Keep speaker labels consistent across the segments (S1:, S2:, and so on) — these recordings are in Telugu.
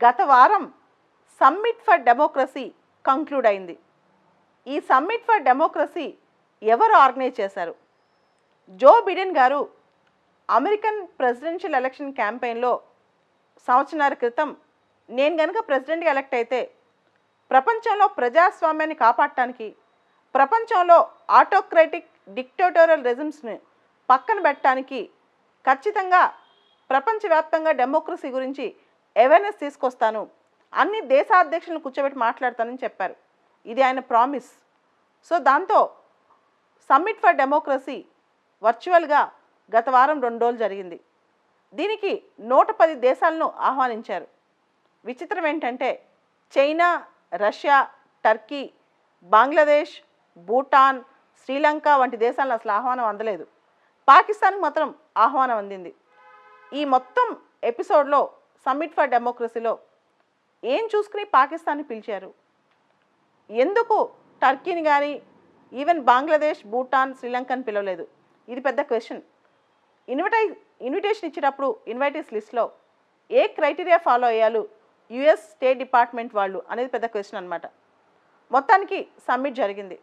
S1: గత వారం సమ్మిట్ ఫర్ డెమోక్రసీ కంక్లూడ్ అయింది. ఈ సమ్మిట్ ఫర్ డెమోక్రసీ ఎవరు ఆర్గనైజ్ చేశారు? జో బిడెన్ గారు అమెరికన్ ప్రెసిడెన్షియల్ ఎలక్షన్ క్యాంపెయిన్లో సంవత్సరాల క్రితం నేను కనుక ప్రెసిడెంట్గా ఎలక్ట్ అయితే ప్రపంచంలో ప్రజాస్వామ్యాన్ని కాపాడటానికి, ప్రపంచంలో ఆటోక్రటిక్ డిక్టేటోరియల్ రెజిమ్స్ని పక్కన పెట్టడానికి ఖచ్చితంగా ప్రపంచవ్యాప్తంగా డెమోక్రసీ గురించి అవేర్నెస్ తీసుకొస్తాను, అన్ని దేశాధ్యక్షులను కూర్చోబెట్టి మాట్లాడతానని చెప్పారు. ఇది ఆయన ప్రామిస్. సో దాంతో సమ్మిట్ ఫర్ డెమోక్రసీ వర్చువల్గా గత వారం 2 రోజులు జరిగింది. దీనికి 110 దేశాలను ఆహ్వానించారు. విచిత్రం ఏంటంటే China, Russia, Turkey, Bangladesh, Bhutan, Sri Lanka వంటి దేశాలను అసలు ఆహ్వానం అందలేదు. పాకిస్తాన్కి మాత్రం ఆహ్వానం అందింది. ఈ మొత్తం ఎపిసోడ్లో సమ్మిట్ ఫర్ డెమోక్రసీలో ఏం చూసుకుని పాకిస్తాన్ని పిలిచారు, ఎందుకు టర్కీని కానీ ఈవెన్ బంగ్లాదేశ్, భూటాన్, శ్రీలంకని పిలవలేదు? ఇది పెద్ద క్వశ్చన్. ఇన్విటేషన్ ఇచ్చేటప్పుడు ఇన్వైటీస్ లిస్ట్లో ఏ క్రైటీరియా ఫాలో అయ్యారు యుఎస్ స్టేట్ డిపార్ట్మెంట్ వాళ్ళు అనేది పెద్ద క్వశ్చన్ అనమాట. మొత్తానికి సమ్మిట్ జరిగింది.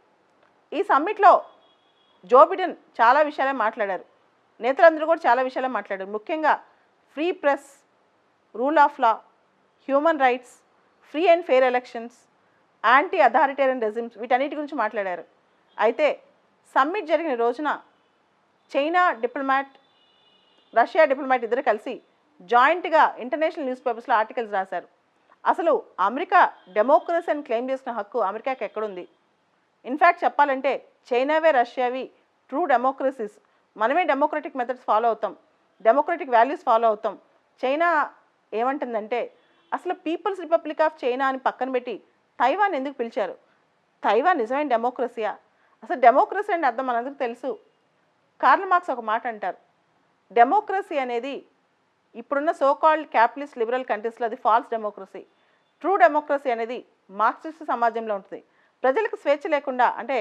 S1: ఈ సమ్మిట్లో జో బిడెన్ చాలా విషయాలే మాట్లాడారు, నేతలందరూ కూడా చాలా విషయాలే మాట్లాడారు. ముఖ్యంగా free press, rule of law, human rights, free and fair elections, anti authoritarian regimes, వీటన్నిటి గురించి మాట్లాడారు. అయితే సమ్మిట్ జరిగిన రోజున చైనా డిప్లొమాట్, రష్యా డిప్లొమాట్ ఇద్దరు కలిసి జాయింట్గా ఇంటర్నేషనల్ న్యూస్ పేపర్స్లో ఆర్టికల్స్ రాశారు. అసలు అమెరికా డెమోక్రసీ అని క్లెయిమ్ చేసిన హక్కు అమెరికాకి ఎక్కడుంది? ఇన్ఫ్యాక్ట్ చెప్పాలంటే చైనావే, రష్యావి ట్రూ డెమోక్రసీస్, మనమే డెమోక్రటిక్ మెథడ్స్ ఫాలో అవుతాం, డెమోక్రటిక్ వాల్యూస్ ఫాలో అవుతాం. చైనా ఏమంటుందంటే అసలు పీపుల్స్ రిపబ్లిక్ ఆఫ్ చైనా అని పక్కన పెట్టి తైవాన్ ఎందుకు పిలిచారు? తైవాన్ నిజమైన డెమోక్రసీయా? అసలు డెమోక్రసీ అంటే అర్థం మనందరికీ తెలుసు. కార్ల్ మార్క్స్ ఒక మాట అంటారు, డెమోక్రసీ అనేది ఇప్పుడున్న సోకాల్డ్ క్యాపిటలిస్ట్ లిబరల్ కంట్రీస్లో అది ఫాల్స్ డెమోక్రసీ. ట్రూ డెమోక్రసీ అనేది మార్క్సిస్ట్ సమాజంలో ఉంటుంది. ప్రజలకు స్వేచ్ఛ లేకుండా, అంటే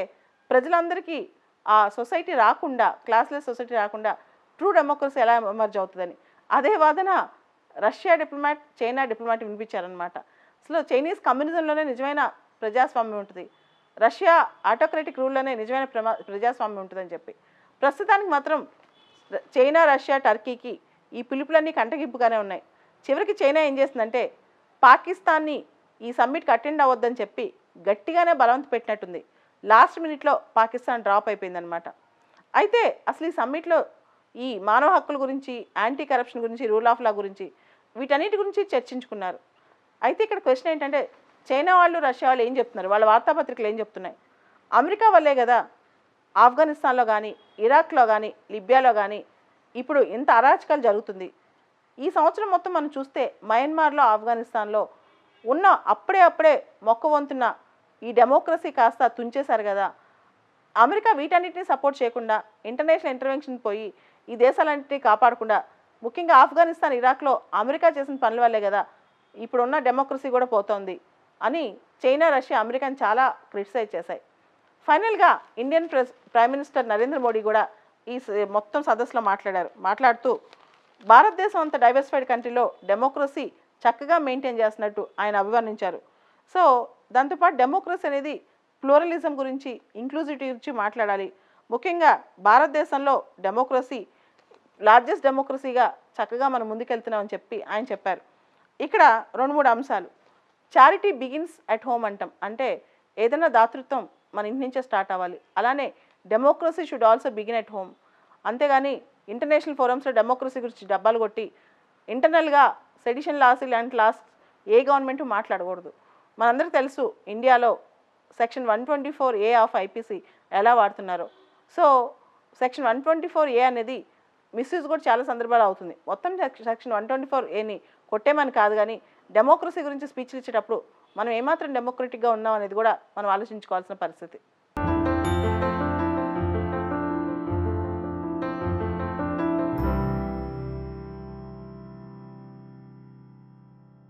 S1: ప్రజలందరికీ ఆ సొసైటీ రాకుండా, క్లాస్లెస్ సొసైటీ రాకుండా ట్రూ డెమోక్రసీ ఎలా ఎమర్జ్ అవుతుందని అదే వాదన రష్యా డిప్లొమాట్, చైనా డిప్లొమాట్ వినిపించారనమాట. అసలు చైనీస్ కమ్యూనిజంలోనే నిజమైన ప్రజాస్వామ్యం ఉంటుంది, రష్యా ఆటోక్రటిక్ రూల్లోనే నిజమైన ప్రజాస్వామ్యం ఉంటుందని చెప్పి. ప్రస్తుతానికి మాత్రం చైనా, రష్యా, టర్కీకి ఈ పిలుపులన్నీ కంటగింపుగానే ఉన్నాయి. చివరికి చైనా ఏం చేస్తుందంటే పాకిస్తాన్ని ఈ సమ్మిట్కి అటెండ్ అవ్వద్దని చెప్పి గట్టిగానే బలవంత పెట్టినట్టుంది. లాస్ట్ మినిట్లో పాకిస్తాన్ డ్రాప్ అయిపోయిందనమాట. అయితే అసలు ఈ సమ్మిట్లో ఈ మానవ హక్కుల గురించి, యాంటీ కరప్షన్ గురించి, రూల్ ఆఫ్ లా గురించి, వీటన్నిటి గురించి చర్చించుకున్నారు. అయితే ఇక్కడ క్వశ్చన్ ఏంటంటే చైనా వాళ్ళు, రష్యా వాళ్ళు ఏం చెప్తున్నారు, వాళ్ళ వార్తాపత్రికలు ఏం చెప్తున్నాయి? అమెరికా వల్లే కదా ఆఫ్ఘనిస్తాన్లో కానీ, ఇరాక్లో కానీ, లిబియాలో కానీ ఇప్పుడు ఇంత అరాచకాలు జరుగుతుంది. ఈ సంవత్సరం మొత్తం మనం చూస్తే మయన్మార్లో, ఆఫ్ఘనిస్తాన్లో ఉన్న అప్పుడే మొక్కవంతున్న ఈ డెమోక్రసీ కాస్త తుంచేశారు కదా. అమెరికా వీటన్నిటిని సపోర్ట్ చేయకుండా, ఇంటర్నేషనల్ ఇంటర్వెన్షన్ పోయి ఈ దేశాలన్నింటినీ కాపాడకుండా, ముఖ్యంగా ఆఫ్ఘనిస్తాన్, ఇరాక్లో అమెరికా చేసిన పనుల వల్లే కదా ఇప్పుడున్న డెమోక్రసీ కూడా పోతోంది అని చైనా, రష్యా అమెరికాని చాలా క్రిటిసైజ్ చేశాయి. ఫైనల్గా Indian prime minister Narendra Modi కూడా ఈ మొత్తం సదస్సులో మాట్లాడుతూ భారతదేశం అంత డైవర్సిఫైడ్ కంట్రీలో డెమోక్రసీ చక్కగా మెయింటైన్ చేస్తున్నట్టు ఆయన అభివర్ణించారు. సో దాంతోపాటు డెమోక్రసీ అనేది ప్లూరలిజం గురించి, ఇంక్లూజివిటీ గురించి మాట్లాడాలి. ముఖ్యంగా భారతదేశంలో డెమోక్రసీ లార్జెస్ట్ డెమోక్రసీగా చక్కగా మనం ముందుకెళ్తున్నామని చెప్పి ఆయన చెప్పారు. ఇక్కడ 2-3 అంశాలు. చారిటీ బిగిన్స్ అట్ హోమ్ అంటాం, అంటే ఏదైనా దాతృత్వం మన ఇంటి నుంచే స్టార్ట్ అవ్వాలి. అలానే democracy should also begin at home. అంతేగాని ఇంటర్నేషనల్ ఫోరమ్స్లో డెమోక్రసీ గురించి డబ్బాలు కొట్టి ఇంటర్నల్గా సెడిషన్ లాస్, ఇలాంటి లాస్ ఏ గవర్నమెంట్ మాట్లాడకూడదు. మనందరికీ తెలుసు ఇండియాలో సెక్షన్ 124A ఆఫ్ ఐపీసీ ఎలా వాడుతున్నారో. సో సెక్షన్ 124A అనేది మిస్యూజ్ కూడా చాలా సందర్భాలు అవుతుంది. మొత్తం సెక్షన్ 124Aని కొట్టేమని కాదు, కానీ డెమోక్రసీ గురించి స్పీచ్లు ఇచ్చేటప్పుడు మనం ఏమాత్రం డెమోక్రటిక్గా ఉన్నాం అనేది కూడా మనం ఆలోచించుకోవాల్సిన పరిస్థితి.